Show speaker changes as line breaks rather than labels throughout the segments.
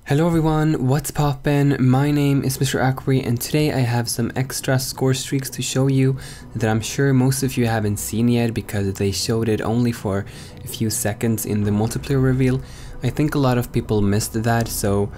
Hello everyone, what's poppin'? My name is Mr. Akri and today I have some extra score streaks to show you that I'm sure most of you haven't seen yet because they showed it only for a few seconds in the multiplayer reveal. I think a lot of people missed that, so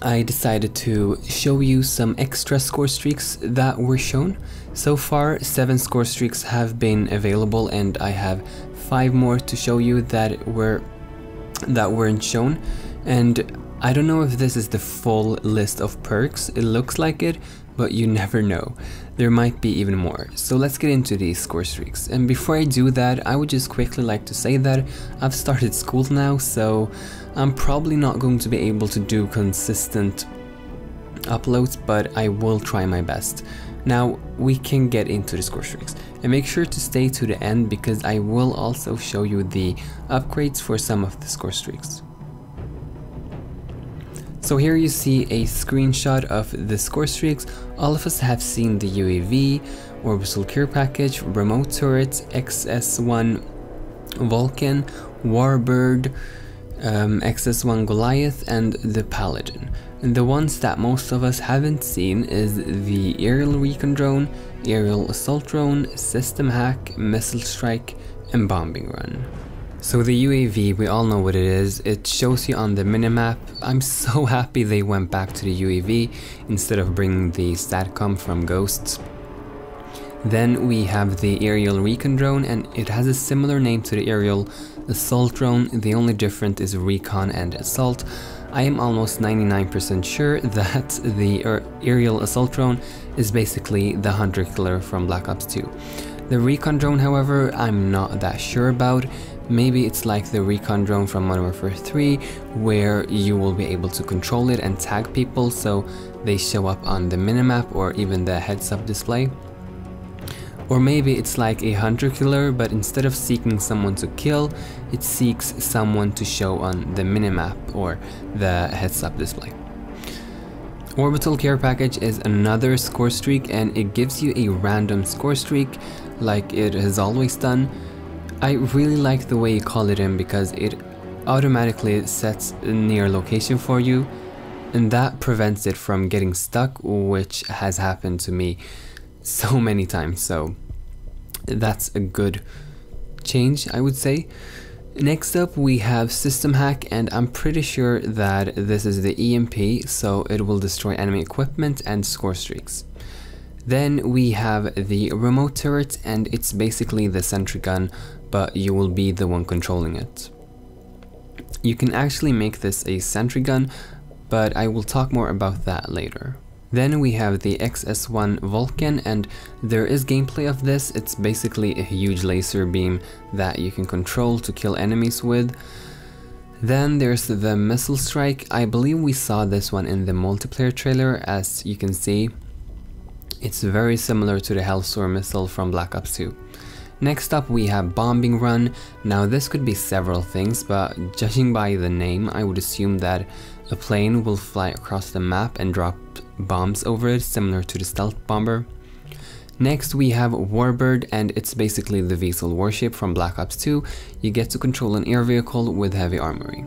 I decided to show you some extra score streaks that were shown. So far 7 score streaks have been available and I have 5 more to show you that weren't shown. And I don't know if this is the full list of perks, it looks like it, but you never know. There might be even more. So let's get into these score streaks. And before I do that, I would just quickly like to say that I've started school now, so I'm probably not going to be able to do consistent uploads, but I will try my best. Now we can get into the score streaks. And make sure to stay to the end because I will also show you the upgrades for some of the score streaks. So here you see a screenshot of the score streaks. All of us have seen the UAV, orbital care package, remote turret, XS1 Vulcan, Warbird, XS1 Goliath and the Paladin. And the ones that most of us haven't seen is the aerial recon drone, aerial assault drone, system hack, missile strike and bombing run. So the UAV, we all know what it is, it shows you on the minimap. I'm so happy they went back to the UAV instead of bringing the StatCom from Ghosts. Then we have the aerial recon drone and it has a similar name to the aerial assault drone, the only difference is recon and assault. I am almost 99% sure that the aerial assault drone is basically the hunter killer from Black Ops 2. The recon drone, however, I'm not that sure about. Maybe it's like the recon drone from Modern Warfare 3 where you will be able to control it and tag people so they show up on the minimap or even the heads-up display. Or maybe it's like a hunter killer, but instead of seeking someone to kill, it seeks someone to show on the minimap or the heads-up display. Orbital care package is another score streak and it gives you a random score streak like it has always done. I really like the way you call it in because it automatically sets a near location for you and that prevents it from getting stuck, which has happened to me so many times, so that's a good change, I would say. Next up we have system hack and I'm pretty sure that this is the EMP, so it will destroy enemy equipment and score streaks. Then we have the remote turret and it's basically the sentry gun, but you will be the one controlling it. You can actually make this a sentry gun, but I will talk more about that later. Then we have the XS1 Vulcan and there is gameplay of this. It's basically a huge laser beam that you can control to kill enemies with. Then there's the missile strike. I believe we saw this one in the multiplayer trailer. As you can see, it's very similar to the Hellstorm missile from Black Ops 2. Next up we have bombing run. Now this could be several things, but judging by the name I would assume that a plane will fly across the map and drop bombs over it, similar to the stealth bomber. Next we have Warbird and it's basically the Vessel warship from Black Ops 2. You get to control an air vehicle with heavy armory.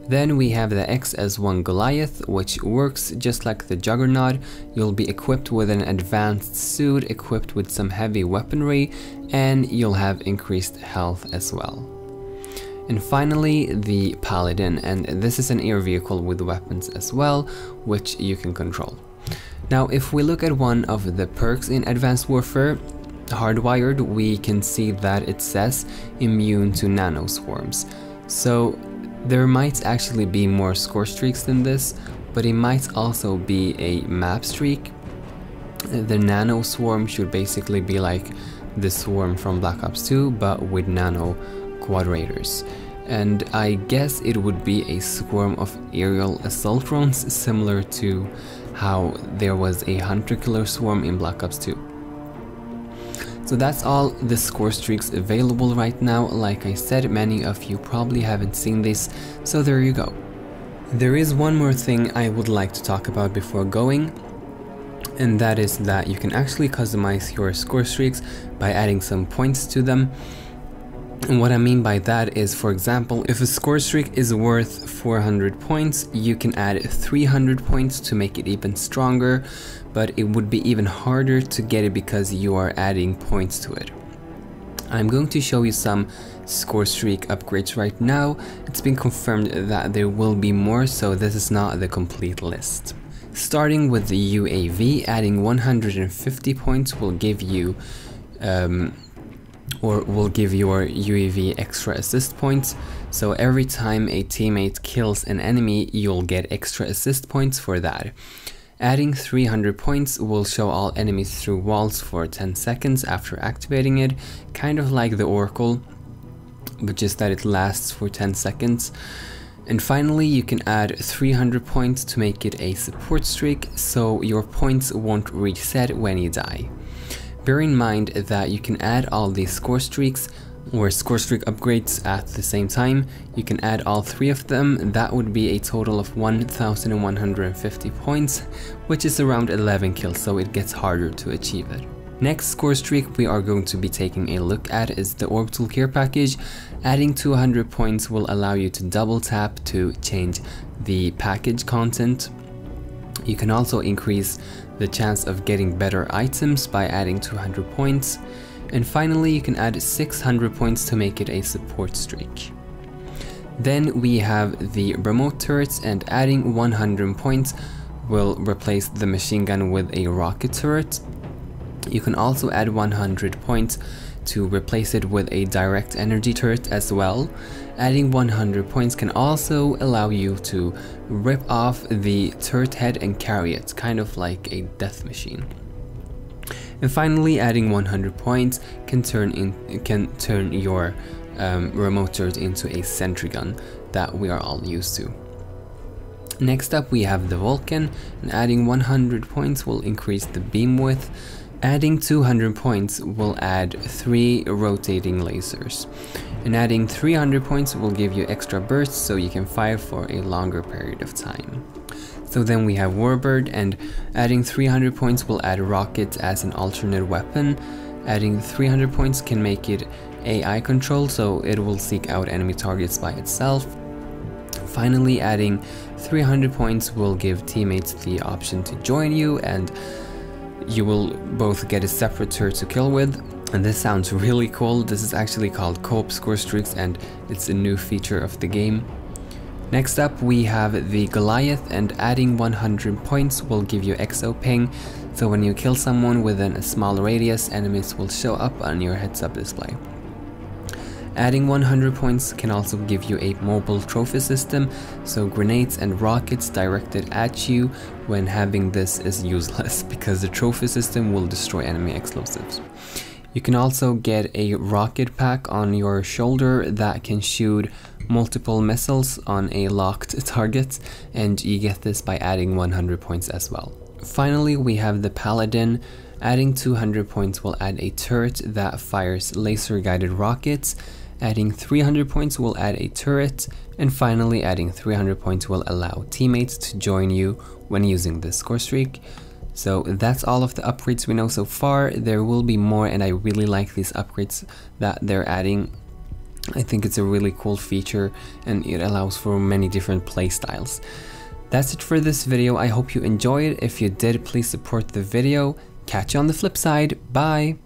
Then we have the XS1 Goliath, which works just like the Juggernaut. You'll be equipped with an advanced suit, equipped with some heavy weaponry, and you'll have increased health as well. And finally, the Paladin, and this is an air vehicle with weapons as well, which you can control. Now, if we look at one of the perks in Advanced Warfare, Hardwired, we can see that it says immune to nanoswarms. So there might actually be more score streaks than this, but it might also be a map streak. The nano swarm should basically be like the swarm from Black Ops 2, but with nano quadrators. And I guess it would be a swarm of aerial assault drones, similar to how there was a hunter killer swarm in Black Ops 2. So that's all the score streaks available right now. Like I said, many of you probably haven't seen this, so there you go. There is one more thing I would like to talk about before going, and that is that you can actually customize your score streaks by adding some points to them. And what I mean by that is, for example, if a score streak is worth 400 points, you can add 300 points to make it even stronger, but it would be even harder to get it because you are adding points to it. I'm going to show you some Scorestreak upgrades right now. It's been confirmed that there will be more, so this is not the complete list. Starting with the UAV, adding 150 points will give you will give your UAV extra assist points. So every time a teammate kills an enemy, you'll get extra assist points for that. Adding 300 points will show all enemies through walls for 10 seconds after activating it, kind of like the Oracle, but just that it lasts for 10 seconds. And finally, you can add 300 points to make it a support streak, so your points won't reset when you die. Bear in mind that you can add all these score streaks or Scorestreak upgrades at the same time. You can add all 3 of them. That would be a total of 1150 points, which is around 11 kills, so it gets harder to achieve it. Next score streak we are going to be taking a look at is the orbital care package. Adding 200 points will allow you to double tap to change the package content. You can also increase the chance of getting better items by adding 200 points. And finally, you can add 600 points to make it a support streak. Then we have the remote turrets, and adding 100 points will replace the machine gun with a rocket turret. You can also add 100 points to replace it with a direct energy turret as well. Adding 100 points can also allow you to rip off the turret head and carry it, kind of like a death machine. And finally, adding 100 points can turn your remote turret into a sentry gun that we are all used to. Next up we have the Vulcan, and adding 100 points will increase the beam width. Adding 200 points will add 3 rotating lasers. And adding 300 points will give you extra bursts so you can fire for a longer period of time. So then we have Warbird, and adding 300 points will add rockets as an alternate weapon. Adding 300 points can make it AI control, so it will seek out enemy targets by itself. Finally, adding 300 points will give teammates the option to join you, and you will both get a separate turret to kill with. And this sounds really cool. This is actually called Co-op Scorestreaks, and it's a new feature of the game. Next up we have the Goliath, and adding 100 points will give you exo ping, so when you kill someone within a small radius, enemies will show up on your heads-up display. Adding 100 points can also give you a mobile trophy system, so grenades and rockets directed at you when having this is useless because the trophy system will destroy enemy explosives. You can also get a rocket pack on your shoulder that can shoot multiple missiles on a locked target, and you get this by adding 100 points as well. Finally, we have the Paladin. Adding 200 points will add a turret that fires laser guided rockets. Adding 300 points will add a turret, and finally adding 300 points will allow teammates to join you when using this score streak. So that's all of the upgrades we know so far. There will be more, and I really like these upgrades that they're adding. I think it's a really cool feature, and it allows for many different playstyles. That's it for this video. I hope you enjoyed. If you did, please support the video. Catch you on the flip side. Bye!